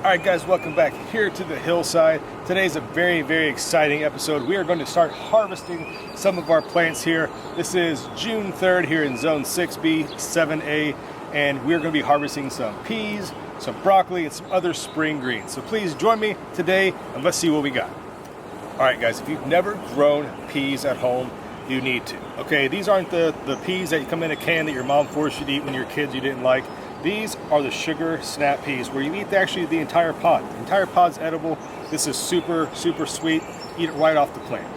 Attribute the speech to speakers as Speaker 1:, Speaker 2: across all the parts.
Speaker 1: Alright guys, welcome back here to the Hillside. Today's a very exciting episode. We are going to start harvesting some of our plants here. This is June 3rd here in Zone 6B, 7A, and we're going to be harvesting some peas, some broccoli, and some other spring greens. So please join me today and let's see what we got. Alright guys, if you've never grown peas at home, you need to. Okay, these aren't the peas that come in a can that your mom forced you to eat when you were kids you didn't like. These are the sugar snap peas where you eat actually the entire pod. The entire pod's edible. This is super sweet. Eat it right off the plant.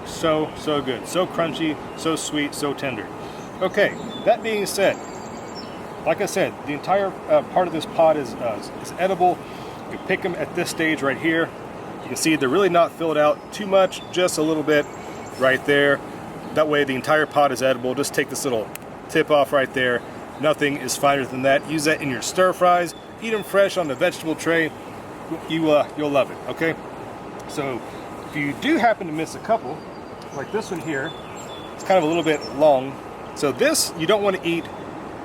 Speaker 1: So good. So crunchy, so sweet, so tender. Okay, that being said, like I said, the entire part of this pod is edible. You can pick them at this stage right here. You can see they're really not filled out too much, just a little bit right there. That way the entire pod is edible. Just take this little tip off right there. Nothing is finer than that. Use that in your stir fries. Eat them fresh on the vegetable tray. You'll love it, okay? So if you do happen to miss a couple, like this one here, it's kind of a little bit long. So this you don't want to eat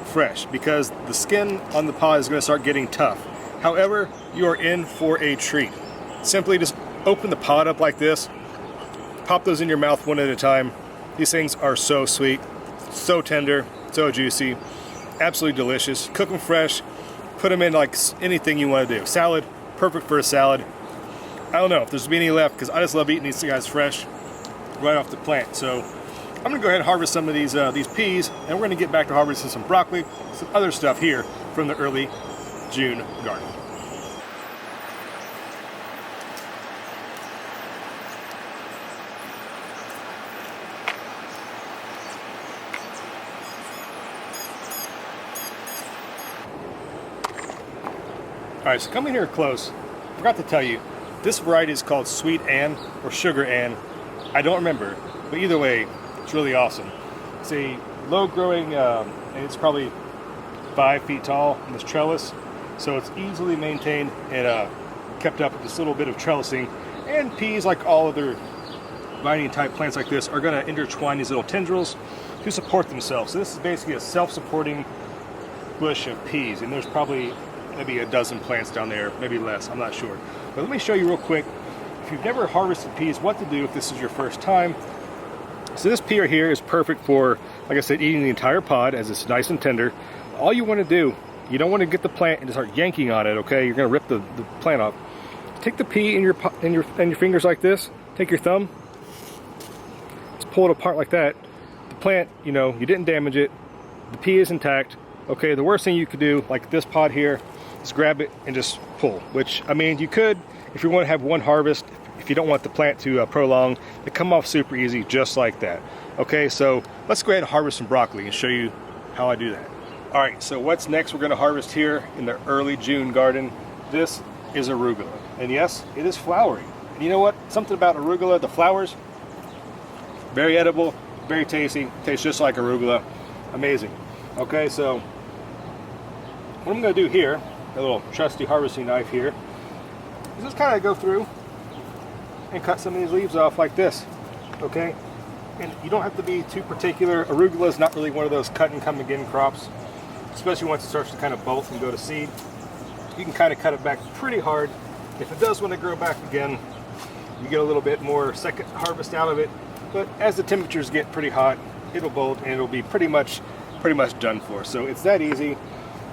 Speaker 1: fresh because the skin on the pod is going to start getting tough. However, you are in for a treat. Simply just open the pod up like this. Pop those in your mouth one at a time. These things are so sweet, so tender, so juicy. Absolutely delicious. Cook them fresh. Put them in like anything you want to do. Salad, perfect for a salad. I don't know if there's any left because I just love eating these guys fresh right off the plant. So I'm gonna go ahead and harvest some of these peas, and we're gonna get back to harvesting some broccoli, some other stuff here from the early June garden. Alright, so coming here close, I forgot to tell you, this variety is called Sweet Ann or Sugar Ann. I don't remember, but either way, it's really awesome. It's a low-growing, and it's probably 5 feet tall in this trellis, so it's easily maintained and kept up with this little bit of trellising. And peas, like all other vine-type plants like this, are going to intertwine these little tendrils to support themselves. So this is basically a self-supporting bush of peas, and there's probably maybe a dozen plants down there, maybe less, I'm not sure. But let me show you real quick, if you've never harvested peas, what to do if this is your first time. So this pea right here is perfect for, like I said, eating the entire pod as it's nice and tender. All you want to do, you don't want to get the plant and start yanking on it, okay? You're going to rip the plant off. Take the pea in your fingers like this, take your thumb, just pull it apart like that. The plant, you didn't damage it, the pea is intact. Okay, the worst thing you could do, like this pod here, is grab it and just pull, which, I mean, you could, if you want to have one harvest, if you don't want the plant to prolong, they come off super easy, just like that. Okay, so let's go ahead and harvest some broccoli and show you how I do that. All right, so what's next we're going to harvest here in the early June garden? This is arugula, and yes, it is flowering. And you know what? Something about arugula, the flowers, very edible, very tasty, tastes just like arugula. Amazing. Okay, so what I'm going to do here, a little trusty harvesting knife here, is just kind of go through and cut some of these leaves off like this, okay? And you don't have to be too particular. Arugula is not really one of those cut and come again crops, especially once it starts to kind of bolt and go to seed. You can kind of cut it back pretty hard. If it does want to grow back again, you get a little bit more second harvest out of it. But as the temperatures get pretty hot, it'll bolt and it'll be pretty much done for. So it's that easy.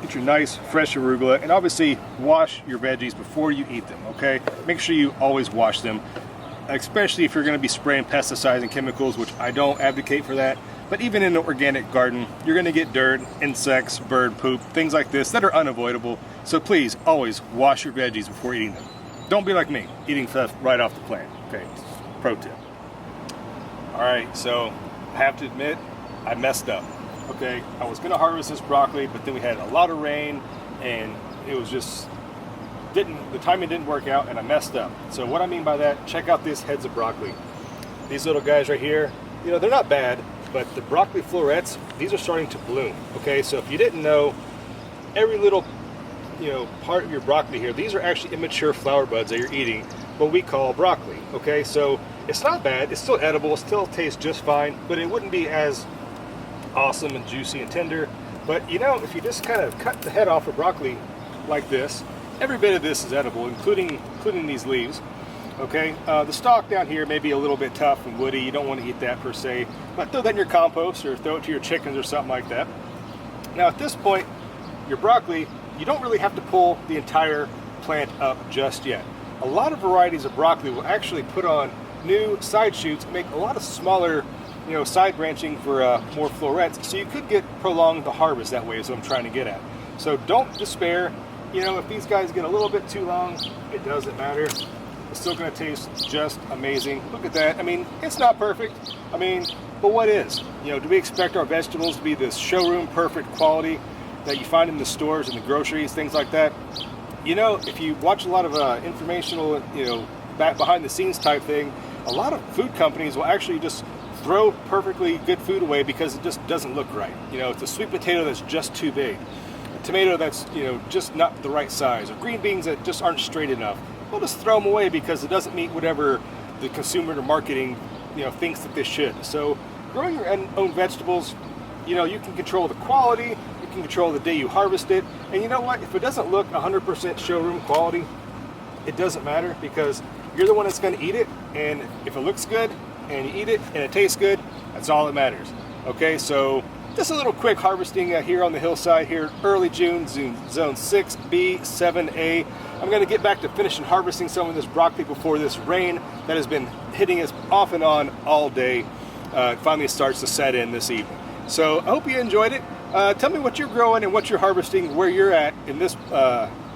Speaker 1: Get your nice fresh arugula, and obviously wash your veggies before you eat them, okay? Make sure you always wash them, especially if you're going to be spraying pesticides and chemicals, which I don't advocate for that. But even in an organic garden, you're going to get dirt, insects, bird poop, things like this that are unavoidable. So please always wash your veggies before eating them. Don't be like me, eating stuff right off the plant, okay? Pro tip. All right, so I have to admit, I messed up. Okay, I was gonna harvest this broccoli, but then we had a lot of rain and it was just, the timing didn't work out and I messed up. So what I mean by that, check out these heads of broccoli. These little guys right here, they're not bad, but the broccoli florets, these are starting to bloom. Okay, so if you didn't know, every little, part of your broccoli here, these are actually immature flower buds that you're eating, what we call broccoli. Okay, so it's not bad, it's still edible, it still tastes just fine, but it wouldn't be as awesome and juicy and tender. But if you just kind of cut the head off of broccoli like this, every bit of this is edible, including these leaves. Okay, the stalk down here may be a little bit tough and woody. You don't want to eat that per se, but throw that in your compost or throw it to your chickens or something like that. Now at this point, your broccoli, you don't really have to pull the entire plant up just yet. A lot of varieties of broccoli will actually put on new side shoots and make a lot of smaller, side branching for more florets. So you could get prolonged the harvest that way is what I'm trying to get at. So don't despair. If these guys get a little bit too long, it doesn't matter. It's still going to taste just amazing. Look at that. I mean, it's not perfect. But what is? Do we expect our vegetables to be this showroom perfect quality that you find in the stores and the groceries, things like that? If you watch a lot of informational, back behind the scenes type thing, a lot of food companies will actually just throw perfectly good food away because it just doesn't look right. It's a sweet potato that's just too big, a tomato that's just not the right size, or green beans that just aren't straight enough. We'll just throw them away because it doesn't meet whatever the consumer or marketing thinks that this should. So growing your own vegetables, you can control the quality, you can control the day you harvest it, and you know what? If it doesn't look 100% showroom quality, it doesn't matter because you're the one that's going to eat it, and if it looks good and you eat it and it tastes good, that's all that matters. Okay, so just a little quick harvesting here on the hillside here, early June, zone 6B, 7A. I'm going to get back to finishing harvesting some of this broccoli before this rain that has been hitting us off and on all day finally starts to set in this evening. So I hope you enjoyed it. Tell me what you're growing and what you're harvesting, where you're at in this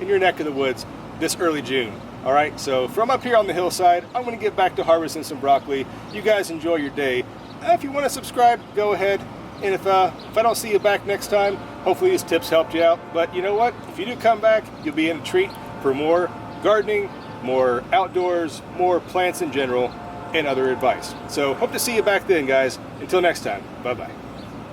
Speaker 1: in your neck of the woods this early June. All right, so from up here on the hillside, I'm going to get back to harvesting some broccoli. You guys enjoy your day. If you want to subscribe, go ahead. And if I don't see you back next time, hopefully these tips helped you out. But you know what? If you do come back, you'll be in a treat for more gardening, more outdoors, more plants in general, and other advice. So hope to see you back then, guys. Until next time, bye-bye.